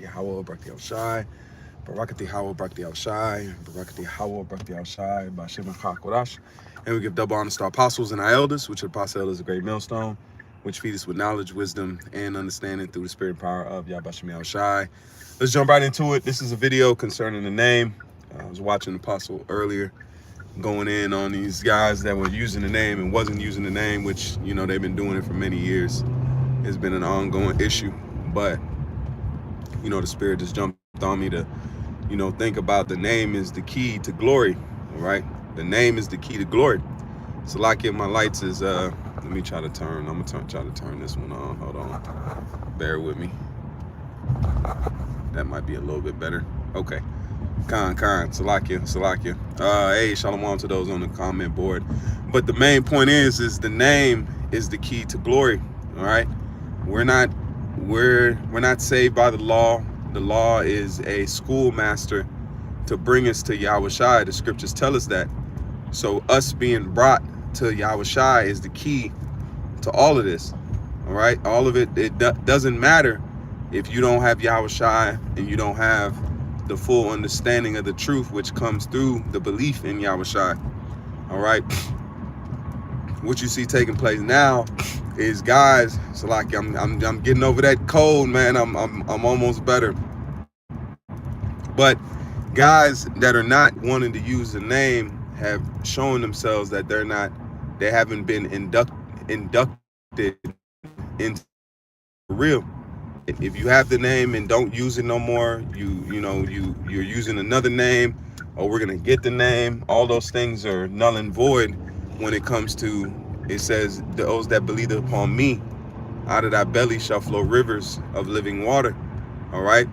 Barakati Hawa, Barakati Al Shai, Barakati Hawa, Barakati Al Shai, Barakati Hawa, Barakati Al Shai, Bashem Hakodash. And we give double honor to our apostles and our elders, which are the apostle elders, a great millstone, which feed us with knowledge, wisdom, and understanding through the spirit and power of Yahbashim Al Shai. Let's jump right into it. This is a video concerning the name. I was watching Apostle earlier, going in on these guys that were using the name and wasn't using the name, which, you know, they've been doing it for many years. It's been an ongoing issue, but, you know, the spirit just jumped on me to, you know, think about the name is the key to glory, all right? The name is the key to glory. So like my lights is, let me try to turn, I'm gonna try to turn this one on, hold on, bear with me. That might be a little bit better. Okay. Khan, Salakia. Hey, shalom to those on the comment board. But the main point is the name is the key to glory. All right. We're not saved by the law. The law is a schoolmaster to bring us to Yahushua. The scriptures tell us that. So us being brought to Yahushua is the key to all of this. All right. All of it. It doesn't matter if you don't have Yahushua and you don't have the full understanding of the truth, which comes through the belief in Yahushua. All right. What you see taking place now is guys. So like I'm getting over that cold, man. I'm almost better. But guys that are not wanting to use the name have shown themselves that they haven't been inducted into real. If you have the name and don't use it no more, you're using another name, or we're gonna get the name. All those things are null and void when it comes to, it says, those that believe upon me, out of thy belly shall flow rivers of living water. All right.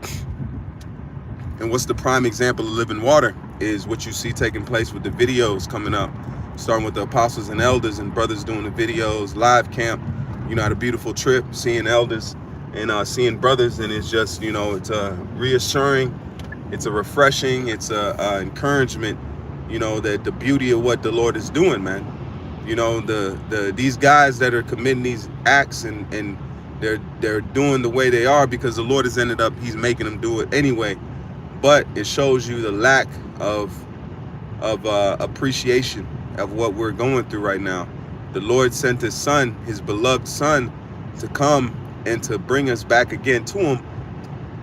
And what's the prime example of living water is what you see taking place with the videos coming up, starting with the apostles and elders and brothers doing the videos, live camp. You know, had a beautiful trip seeing elders and seeing brothers, and it's just, you know, it's a reassuring, it's a refreshing, it's a encouragement, you know, that the beauty of what the Lord is doing, man. You know, these guys that are committing these acts and they're doing the way they are because the Lord has ended up, he's making them do it anyway. But it shows you the lack of appreciation of what we're going through right now. The Lord sent his son, his beloved son, to come and to bring us back again to him.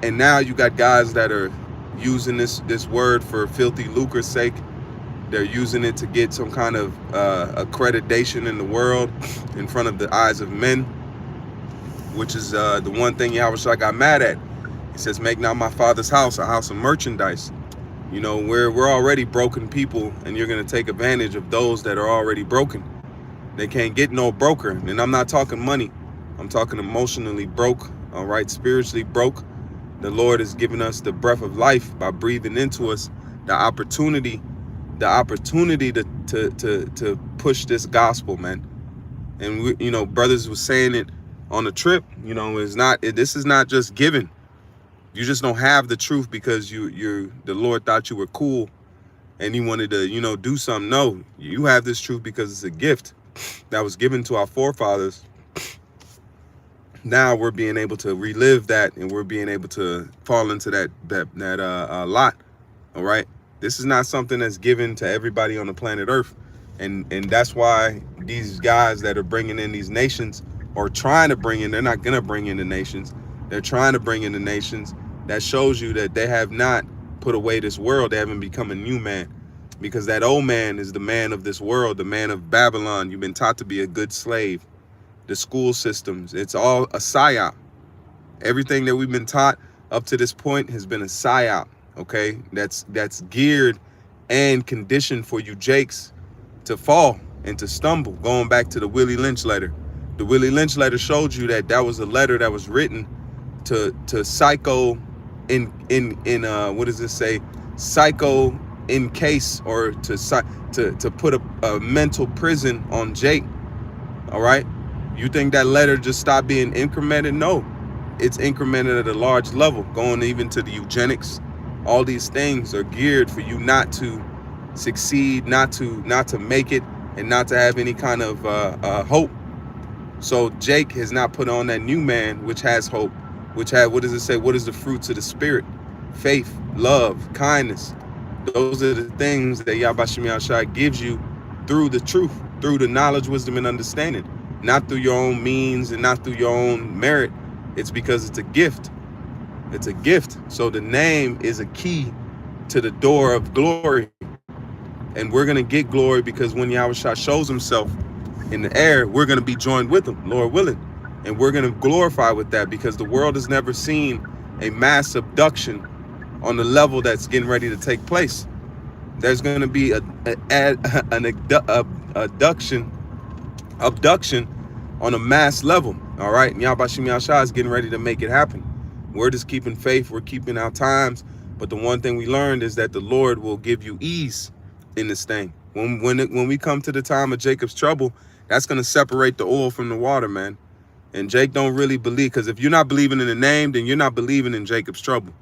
And now you got guys that are using this word for filthy lucre's sake. They're using it to get some kind of accreditation in the world in front of the eyes of men, which is the one thing Yahushua got mad at. He says, make not my father's house a house of merchandise. You know, we're already broken people, and you're going to take advantage of those that are already broken. They can't get no broker. And I'm not talking money. I'm talking emotionally broke, all right, spiritually broke. The Lord has given us the breath of life by breathing into us the opportunity to push this gospel, man. And we, you know, brothers was saying it on the trip, you know, this is not just given. You just don't have the truth because the Lord thought you were cool and he wanted to, you know, do something. No, you have this truth because it's a gift that was given to our forefathers. Now we're being able to relive that, and we're being able to fall into that lot. All right. This is not something that's given to everybody on the planet Earth. And that's why these guys that are bringing in these nations, or trying to bring in, they're not going to bring in the nations. They're trying to bring in the nations. That shows you that they have not put away this world. They haven't become a new man, because that old man is the man of this world, the man of Babylon. You've been taught to be a good slave. The school systems, it's all a psyop. Everything that we've been taught up to this point has been a psyop, okay? That's geared and conditioned for you jakes to fall and to stumble. Going back to the Willie Lynch letter. The Willie Lynch letter showed you that was a letter that was written to psycho in what does it say? Psycho in case, or to put a mental prison on Jake. All right? You think that letter just stopped being incremented? No, it's incremented at a large level, going even to the eugenics. All these things are geared for you not to succeed, not to make it, and not to have any kind of hope. So Jake has not put on that new man, which has hope. which have, what does it say? What is the fruits of the spirit? Faith, love, kindness. Those are the things that Yahweh Shem Yahushua gives you through the truth, through the knowledge, wisdom, and understanding. Not through your own means and not through your own merit. It's because it's a gift. It's a gift. So the name is a key to the door of glory. And we're going to get glory because when Yahushua shows himself in the air, we're going to be joined with him, Lord willing. And we're going to glorify with that because the world has never seen a mass abduction on the level that's getting ready to take place. There's going to be an abduction on a mass level. All right. And Yahweh Shem Yahushua is getting ready to make it happen. We're just keeping faith. We're keeping our times. But the one thing we learned is that the Lord will give you ease in this thing. When we come to the time of Jacob's trouble, that's going to separate the oil from the water, man. And Jake don't really believe, because if you're not believing in the name, then you're not believing in Jacob's trouble.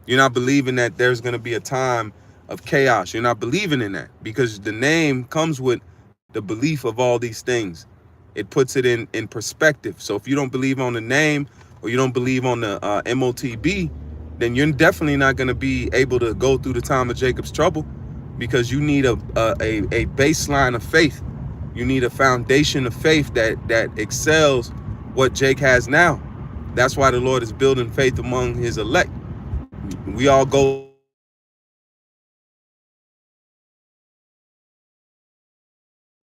You're not believing that there's going to be a time of chaos. You're not believing in that because the name comes with the belief of all these things. It puts it in perspective. So if you don't believe on the name or you don't believe on the MOTB, then you're definitely not going to be able to go through the time of Jacob's trouble because you need a baseline of faith. You need a foundation of faith that excels what Jake has now. That's why the Lord is building faith among his elect. We all go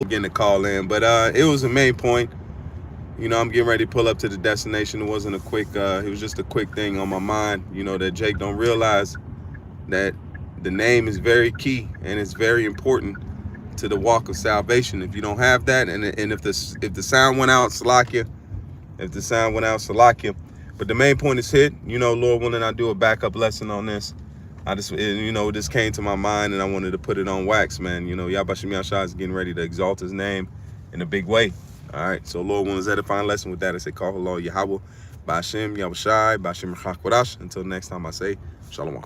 again to call in, but it was a main point. You know, I'm getting ready to pull up to the destination. It wasn't a quick, it was just a quick thing on my mind, you know, that Jake don't realize that the name is very key and it's very important to the walk of salvation. If you don't have that, and if the sound went out, Salakia, if the sound went out, Salakia. But the main point is hit. You know, Lord willing, I do a backup lesson on this. I just, you know, this came to my mind and I wanted to put it on wax, man. You know, Yahweh Shem Yahushua is getting ready to exalt his name in a big way. All right. So Lord willing, is edifying lesson with that. I say, call Lord Yahweh, Ba'ashem, Yahushai, Ba'ashem Rachak Wadash. Until next time, I say, Shalom.